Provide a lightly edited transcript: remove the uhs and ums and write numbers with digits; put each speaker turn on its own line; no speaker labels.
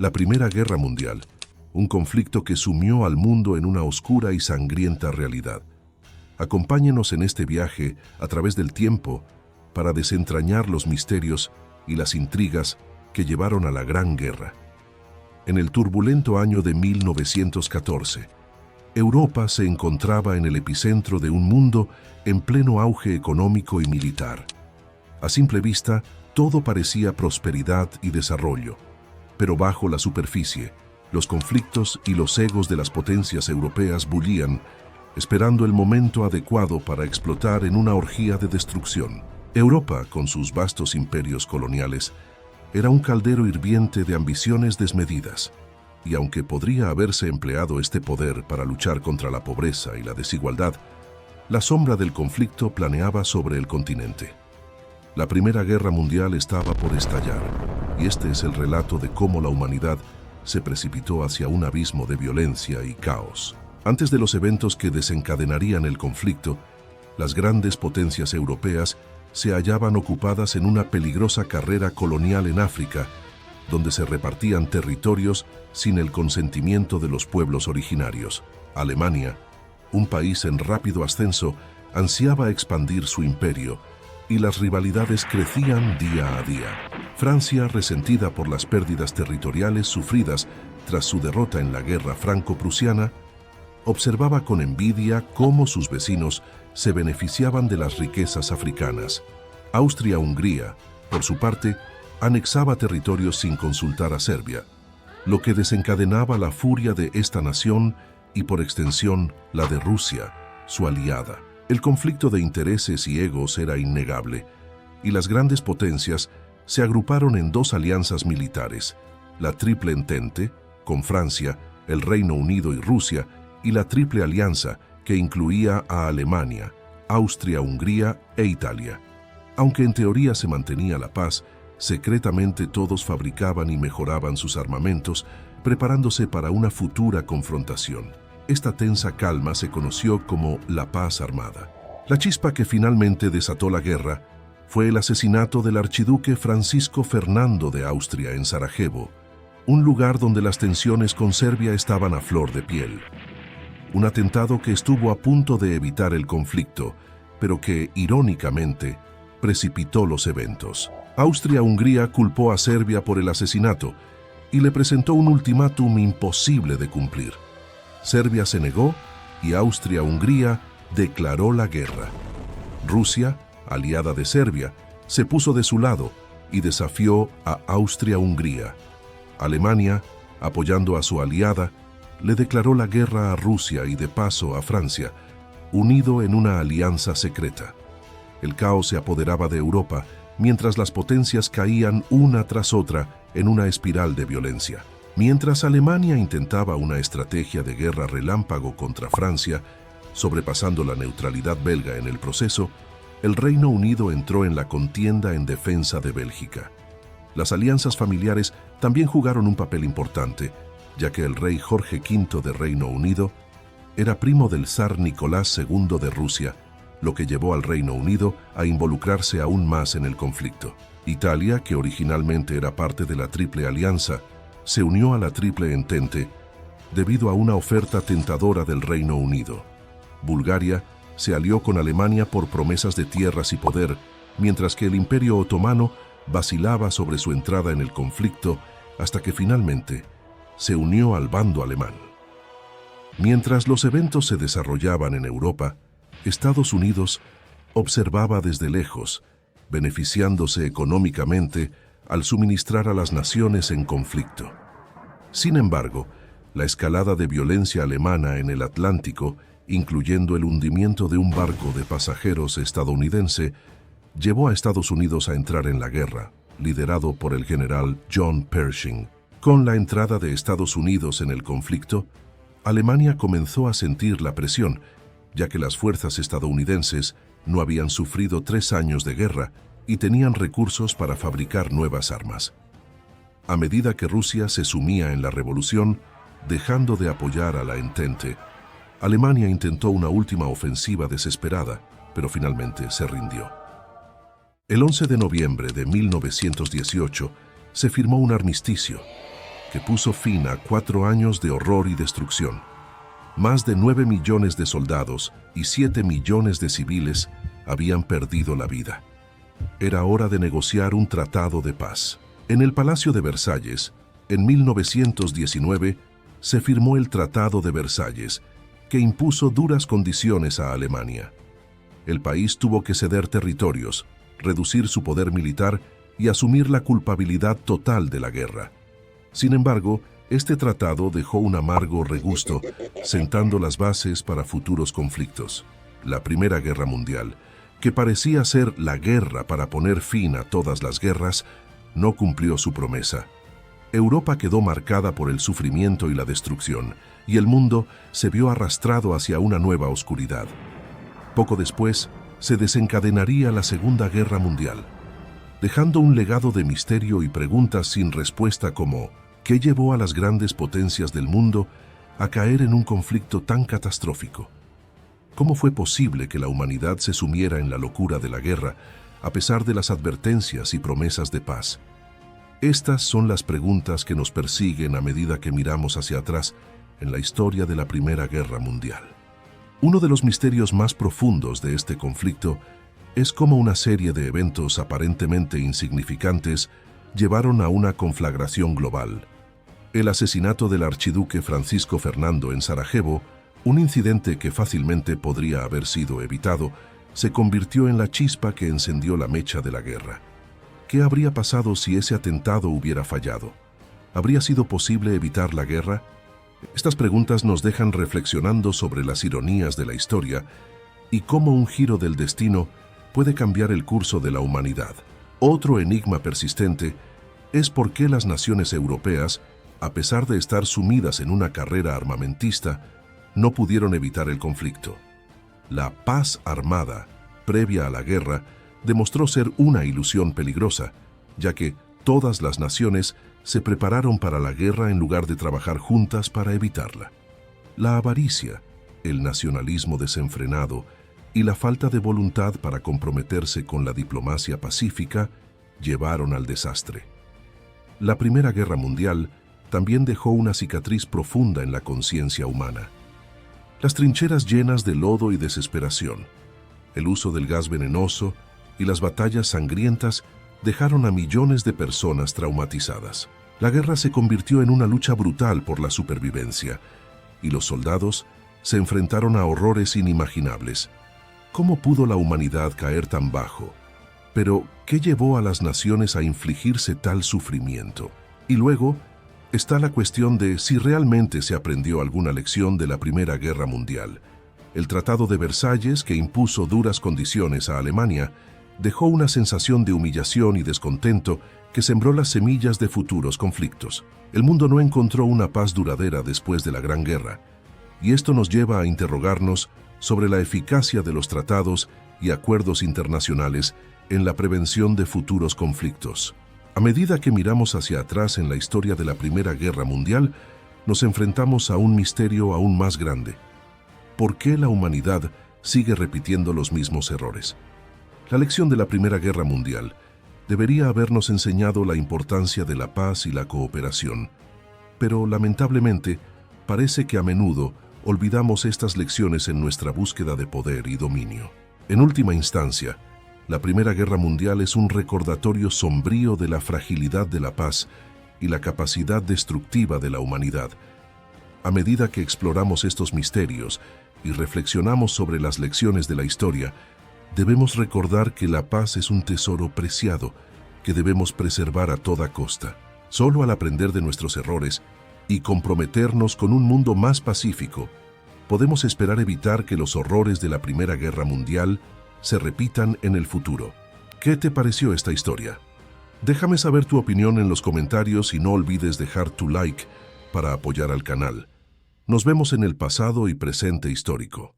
La Primera Guerra Mundial, un conflicto que sumió al mundo en una oscura y sangrienta realidad. Acompáñenos en este viaje a través del tiempo para desentrañar los misterios y las intrigas que llevaron a la Gran Guerra. En el turbulento año de 1914, Europa se encontraba en el epicentro de un mundo en pleno auge económico y militar. A simple vista, todo parecía prosperidad y desarrollo, pero bajo la superficie, los conflictos y los egos de las potencias europeas bullían, esperando el momento adecuado para explotar en una orgía de destrucción. Europa, con sus vastos imperios coloniales, era un caldero hirviente de ambiciones desmedidas, y aunque podría haberse empleado este poder para luchar contra la pobreza y la desigualdad, la sombra del conflicto planeaba sobre el continente. La Primera Guerra Mundial estaba por estallar, y este es el relato de cómo la humanidad se precipitó hacia un abismo de violencia y caos. Antes de los eventos que desencadenarían el conflicto, las grandes potencias europeas se hallaban ocupadas en una peligrosa carrera colonial en África, donde se repartían territorios sin el consentimiento de los pueblos originarios. Alemania, un país en rápido ascenso, ansiaba expandir su imperio, y las rivalidades crecían día a día. Francia, resentida por las pérdidas territoriales sufridas tras su derrota en la guerra franco-prusiana, observaba con envidia cómo sus vecinos se beneficiaban de las riquezas africanas. Austria-Hungría, por su parte, anexaba territorios sin consultar a Serbia, lo que desencadenaba la furia de esta nación y, por extensión, la de Rusia, su aliada. El conflicto de intereses y egos era innegable, y las grandes potencias se agruparon en dos alianzas militares, la Triple Entente, con Francia, el Reino Unido y Rusia, y la Triple Alianza, que incluía a Alemania, Austria-Hungría e Italia. Aunque en teoría se mantenía la paz, secretamente todos fabricaban y mejoraban sus armamentos, preparándose para una futura confrontación. Esta tensa calma se conoció como la paz armada. La chispa que finalmente desató la guerra fue el asesinato del archiduque Francisco Fernando de Austria en Sarajevo, un lugar donde las tensiones con Serbia estaban a flor de piel. Un atentado que estuvo a punto de evitar el conflicto, pero que, irónicamente, precipitó los eventos. Austria-Hungría culpó a Serbia por el asesinato y le presentó un ultimátum imposible de cumplir. Serbia se negó y Austria-Hungría declaró la guerra. Rusia, aliada de Serbia, se puso de su lado y desafió a Austria-Hungría. Alemania, apoyando a su aliada, le declaró la guerra a Rusia y de paso a Francia, unido en una alianza secreta. El caos se apoderaba de Europa mientras las potencias caían una tras otra en una espiral de violencia. Mientras Alemania intentaba una estrategia de guerra relámpago contra Francia, sobrepasando la neutralidad belga en el proceso, el Reino Unido entró en la contienda en defensa de Bélgica. Las alianzas familiares también jugaron un papel importante, ya que el rey Jorge V de Reino Unido era primo del zar Nicolás II de Rusia, lo que llevó al Reino Unido a involucrarse aún más en el conflicto. Italia, que originalmente era parte de la Triple Alianza, se unió a la Triple Entente debido a una oferta tentadora del Reino Unido. Bulgaria se alió con Alemania por promesas de tierras y poder, mientras que el Imperio Otomano vacilaba sobre su entrada en el conflicto hasta que finalmente se unió al bando alemán. Mientras los eventos se desarrollaban en Europa, Estados Unidos observaba desde lejos, beneficiándose económicamente al suministrar a las naciones en conflicto. Sin embargo, la escalada de violencia alemana en el Atlántico, incluyendo el hundimiento de un barco de pasajeros estadounidense, llevó a Estados Unidos a entrar en la guerra, liderado por el general John Pershing. Con la entrada de Estados Unidos en el conflicto, Alemania comenzó a sentir la presión, ya que las fuerzas estadounidenses no habían sufrido 3 años de guerra y tenían recursos para fabricar nuevas armas. A medida que Rusia se sumía en la revolución, dejando de apoyar a la Entente, Alemania intentó una última ofensiva desesperada, pero finalmente se rindió. El 11 de noviembre de 1918 se firmó un armisticio que puso fin a 4 años de horror y destrucción. Más de 9 millones de soldados y 7 millones de civiles habían perdido la vida. Era hora de negociar un tratado de paz. En el Palacio de Versalles, en 1919, se firmó el Tratado de Versalles, que impuso duras condiciones a Alemania. El país tuvo que ceder territorios, reducir su poder militar y asumir la culpabilidad total de la guerra. Sin embargo, este tratado dejó un amargo regusto, sentando las bases para futuros conflictos. La Primera Guerra Mundial, que parecía ser la guerra para poner fin a todas las guerras, no cumplió su promesa. Europa quedó marcada por el sufrimiento y la destrucción, y el mundo se vio arrastrado hacia una nueva oscuridad. Poco después, se desencadenaría la Segunda Guerra Mundial, dejando un legado de misterio y preguntas sin respuesta como ¿qué llevó a las grandes potencias del mundo a caer en un conflicto tan catastrófico? ¿Cómo fue posible que la humanidad se sumiera en la locura de la guerra, a pesar de las advertencias y promesas de paz? Estas son las preguntas que nos persiguen a medida que miramos hacia atrás en la historia de la Primera Guerra Mundial. Uno de los misterios más profundos de este conflicto es cómo una serie de eventos aparentemente insignificantes llevaron a una conflagración global. El asesinato del archiduque Francisco Fernando en Sarajevo, un incidente que fácilmente podría haber sido evitado, se convirtió en la chispa que encendió la mecha de la guerra. ¿Qué habría pasado si ese atentado hubiera fallado? ¿Habría sido posible evitar la guerra? Estas preguntas nos dejan reflexionando sobre las ironías de la historia y cómo un giro del destino puede cambiar el curso de la humanidad. Otro enigma persistente es por qué las naciones europeas, a pesar de estar sumidas en una carrera armamentista, no pudieron evitar el conflicto. La paz armada, previa a la guerra, demostró ser una ilusión peligrosa, ya que todas las naciones se prepararon para la guerra en lugar de trabajar juntas para evitarla. La avaricia, el nacionalismo desenfrenado y la falta de voluntad para comprometerse con la diplomacia pacífica llevaron al desastre. La Primera Guerra Mundial también dejó una cicatriz profunda en la conciencia humana. Las trincheras llenas de lodo y desesperación, el uso del gas venenoso y las batallas sangrientas dejaron a millones de personas traumatizadas. La guerra se convirtió en una lucha brutal por la supervivencia, y los soldados se enfrentaron a horrores inimaginables. ¿Cómo pudo la humanidad caer tan bajo? Pero, ¿qué llevó a las naciones a infligirse tal sufrimiento? Y luego está la cuestión de si realmente se aprendió alguna lección de la Primera Guerra Mundial. El Tratado de Versalles, que impuso duras condiciones a Alemania, dejó una sensación de humillación y descontento que sembró las semillas de futuros conflictos. El mundo no encontró una paz duradera después de la Gran Guerra, y esto nos lleva a interrogarnos sobre la eficacia de los tratados y acuerdos internacionales en la prevención de futuros conflictos. A medida que miramos hacia atrás en la historia de la Primera Guerra Mundial, nos enfrentamos a un misterio aún más grande. ¿Por qué la humanidad sigue repitiendo los mismos errores? La lección de la Primera Guerra Mundial debería habernos enseñado la importancia de la paz y la cooperación, pero lamentablemente parece que a menudo olvidamos estas lecciones en nuestra búsqueda de poder y dominio. En última instancia, la Primera Guerra Mundial es un recordatorio sombrío de la fragilidad de la paz y la capacidad destructiva de la humanidad. A medida que exploramos estos misterios y reflexionamos sobre las lecciones de la historia, debemos recordar que la paz es un tesoro preciado que debemos preservar a toda costa. Solo al aprender de nuestros errores y comprometernos con un mundo más pacífico, podemos esperar evitar que los horrores de la Primera Guerra Mundial se repitan en el futuro. ¿Qué te pareció esta historia? Déjame saber tu opinión en los comentarios y no olvides dejar tu like para apoyar al canal. Nos vemos en el pasado y presente histórico.